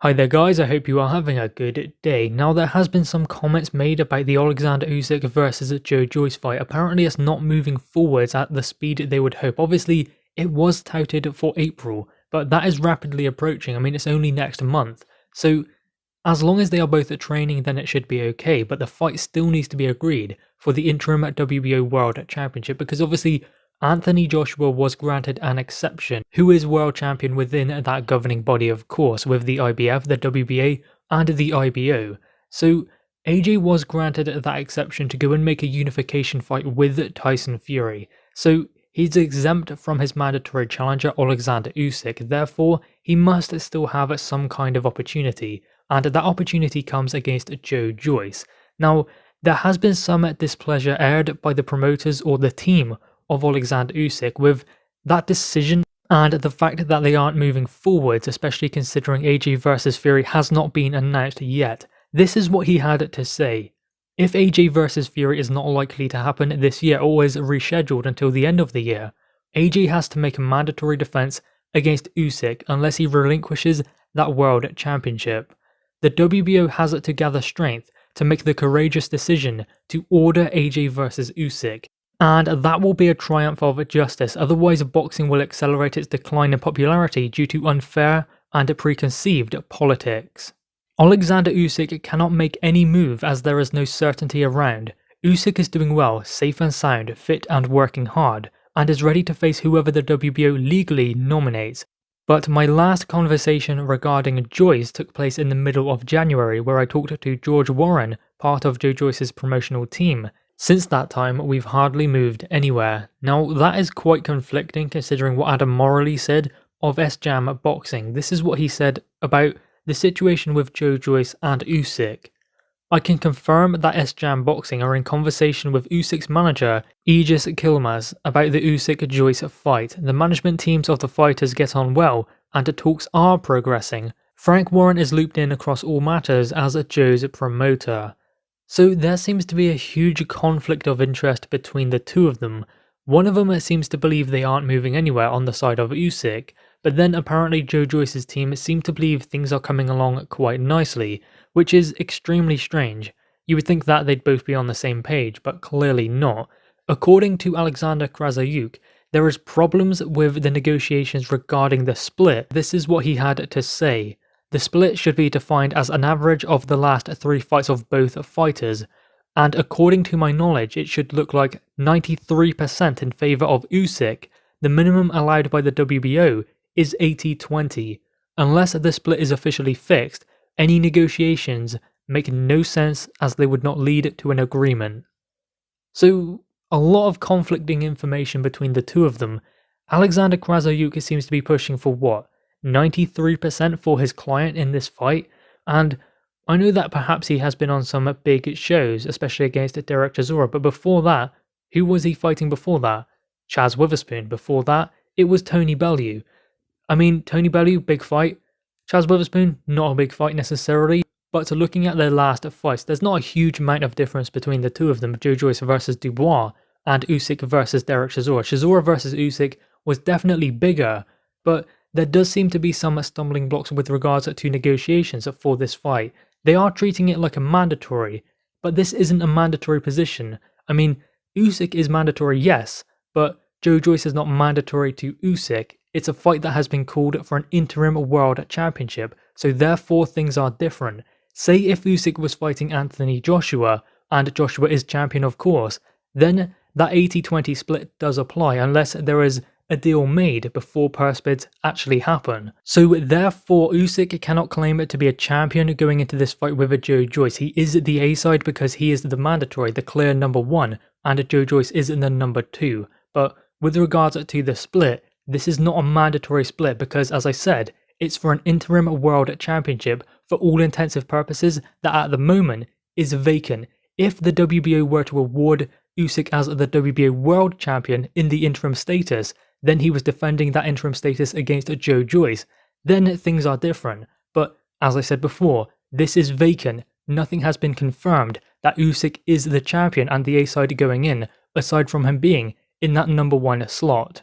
Hi there guys, I hope you are having a good day. Now there has been some comments made about the Oleksandr Usyk versus Joe Joyce fight. Apparently it's not moving forwards at the speed they would hope. Obviously it was touted for April, but that is rapidly approaching. I mean, it's only next month. So as long as they are both at training, then it should be okay, but the fight still needs to be agreed for the interim WBO World Championship, because obviously Anthony Joshua was granted an exception, who is world champion within that governing body, of course, with the IBF, the WBA, and the IBO. So AJ was granted that exception to go and make a unification fight with Tyson Fury. So he's exempt from his mandatory challenger Oleksandr Usyk, therefore he must still have some kind of opportunity, and that opportunity comes against Joe Joyce. Now, there has been some displeasure aired by the promoters or the team of Oleksandr Usyk with that decision and the fact that they aren't moving forwards, especially considering AJ vs Fury has not been announced yet. This is what he had to say. If AJ vs Fury is not likely to happen this year or is rescheduled until the end of the year, AJ has to make a mandatory defense against Usyk unless he relinquishes that world championship. The WBO has to gather strength to make the courageous decision to order AJ vs Usyk, and that will be a triumph of justice. Otherwise boxing will accelerate its decline in popularity due to unfair and preconceived politics. Oleksandr Usyk cannot make any move as there is no certainty around. Usyk is doing well, safe and sound, fit and working hard, and is ready to face whoever the WBO legally nominates. But my last conversation regarding Joyce took place in the middle of January, where I talked to George Warren, part of Joe Joyce's promotional team. Since that time, we've hardly moved anywhere. Now that is quite conflicting considering what Adam Morley said of S-Jam Boxing. This is what he said about the situation with Joe Joyce and Usyk. I can confirm that S-Jam Boxing are in conversation with Usyk's manager, Aegis Kilmas, about the Usyk-Joyce fight. The management teams of the fighters get on well, and the talks are progressing. Frank Warren is looped in across all matters as Joe's promoter. So there seems to be a huge conflict of interest between the two of them. One of them seems to believe they aren't moving anywhere on the side of Usyk, but then apparently Joe Joyce's team seem to believe things are coming along quite nicely, which is extremely strange. You would think that they'd both be on the same page, but clearly not. According to Oleksandr Usyk, there is problems with the negotiations regarding the split. This is what he had to say. The split should be defined as an average of the last 3 fights of both fighters, and according to my knowledge it should look like 93% in favour of Usyk. The minimum allowed by the WBO is 80-20. Unless the split is officially fixed, any negotiations make no sense as they would not lead to an agreement. So, a lot of conflicting information between the two of them. Oleksandr Usyk seems to be pushing for what? 93% for his client in this fight, and I know that perhaps he has been on some big shows, especially against Derek Chisora, but before that, who was he fighting before that? Chaz Witherspoon. Before that, it was Tony Bellew. I mean, Tony Bellew, big fight. Chaz Witherspoon, not a big fight necessarily, but looking at their last fights, there's not a huge amount of difference between the two of them, Joe Joyce versus Dubois, and Usyk versus Derek Chisora. Chisora versus Usyk was definitely bigger, but there does seem to be some stumbling blocks with regards to negotiations for this fight. They are treating it like a mandatory, but this isn't a mandatory position. I mean, Usyk is mandatory, yes, but Joe Joyce is not mandatory to Usyk. It's a fight that has been called for an interim world championship, so therefore things are different. Say if Usyk was fighting Anthony Joshua, and Joshua is champion of course, then that 80-20 split does apply unless there is a deal made before purse bids actually happen. So therefore Usyk cannot claim to be a champion going into this fight with Joe Joyce. He is the A side because he is the mandatory, the clear number 1, and Joe Joyce is in the number 2. But with regards to the split, this is not a mandatory split because, as I said, it's for an interim world championship for all intensive purposes that at the moment is vacant. If the WBO were to award Usyk as the WBO world champion in the interim status, then he was defending that interim status against Joe Joyce. Then things are different. But as I said before, this is vacant. Nothing has been confirmed that Usyk is the champion and the A side going in, aside from him being in that number 1 slot.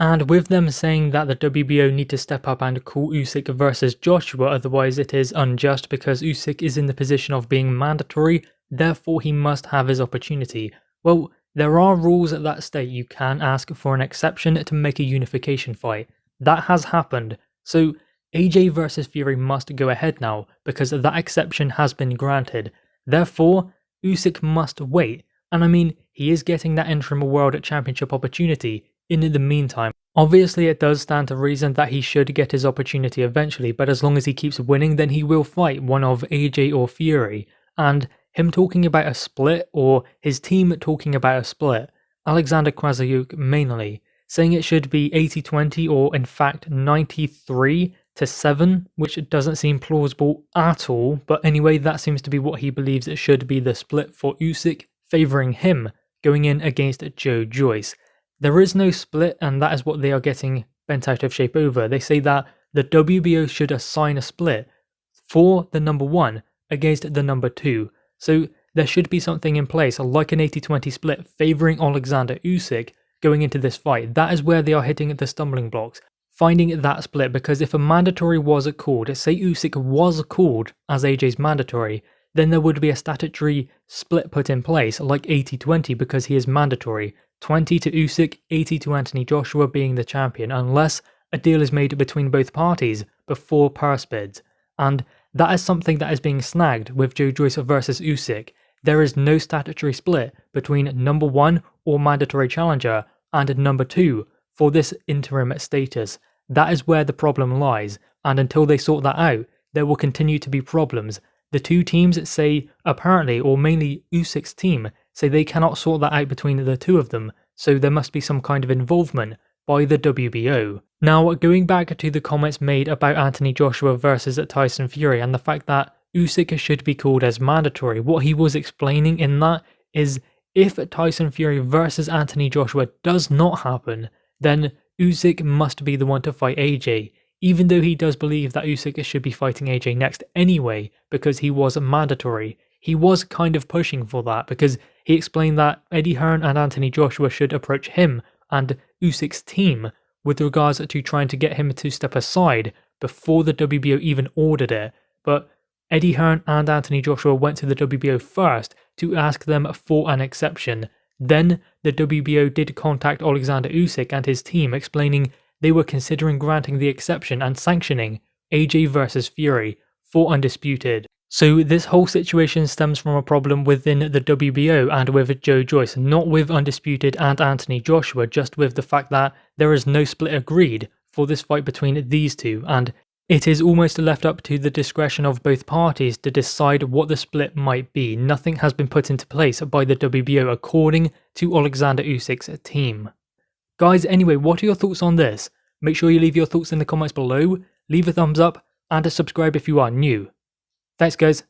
And with them saying that the WBO need to step up and call Usyk versus Joshua, otherwise it is unjust because Usyk is in the position of being mandatory, therefore he must have his opportunity. Well, there are rules that state you can ask for an exception to make a unification fight. That has happened, so AJ versus Fury must go ahead now because that exception has been granted. Therefore, Usyk must wait, and I mean, he is getting that interim World Championship opportunity in the meantime. Obviously it does stand to reason that he should get his opportunity eventually, but as long as he keeps winning then he will fight one of AJ or Fury. And him talking about a split, or his team talking about a split, Oleksandr Usyk mainly, saying it should be 80-20 or in fact 93-7, which doesn't seem plausible at all, but anyway that seems to be what he believes it should be the split for Usyk, favouring him going in against Joe Joyce. There is no split and that is what they are getting bent out of shape over. They say that the WBO should assign a split for the number 1 against the number 2. So there should be something in place like an 80-20 split favouring Oleksandr Usyk going into this fight. That is where they are hitting the stumbling blocks, finding that split, because if a mandatory was called, say Usyk was called as AJ's mandatory, then there would be a statutory split put in place like 80-20 because he is mandatory. 20 to Usyk, 80 to Anthony Joshua being the champion, unless a deal is made between both parties before purse bids. And that is something that is being snagged with Joe Joyce versus Usyk. There is no statutory split between number 1 or mandatory challenger and number 2 for this interim status. That is where the problem lies, and until they sort that out, there will continue to be problems. The two teams say, apparently, or mainly Usyk's team, say they cannot sort that out between the two of them, so there must be some kind of involvement by the WBO. Now, going back to the comments made about Anthony Joshua versus Tyson Fury and the fact that Usyk should be called as mandatory, what he was explaining in that is if Tyson Fury versus Anthony Joshua does not happen, then Usyk must be the one to fight AJ, even though he does believe that Usyk should be fighting AJ next anyway because he was mandatory. He was kind of pushing for that because he explained that Eddie Hearn and Anthony Joshua should approach him and Usyk's team with regards to trying to get him to step aside before the WBO even ordered it. But Eddie Hearn and Anthony Joshua went to the WBO first to ask them for an exception. Then the WBO did contact Oleksandr Usyk and his team, explaining they were considering granting the exception and sanctioning AJ versus Fury for undisputed. So this whole situation stems from a problem within the WBO and with Joe Joyce, not with Undisputed and Anthony Joshua, just with the fact that there is no split agreed for this fight between these two, and it is almost left up to the discretion of both parties to decide what the split might be. Nothing has been put into place by the WBO according to Oleksandr Usyk's team. Guys, anyway, what are your thoughts on this? Make sure you leave your thoughts in the comments below, leave a thumbs up, and subscribe if you are new. Thanks guys.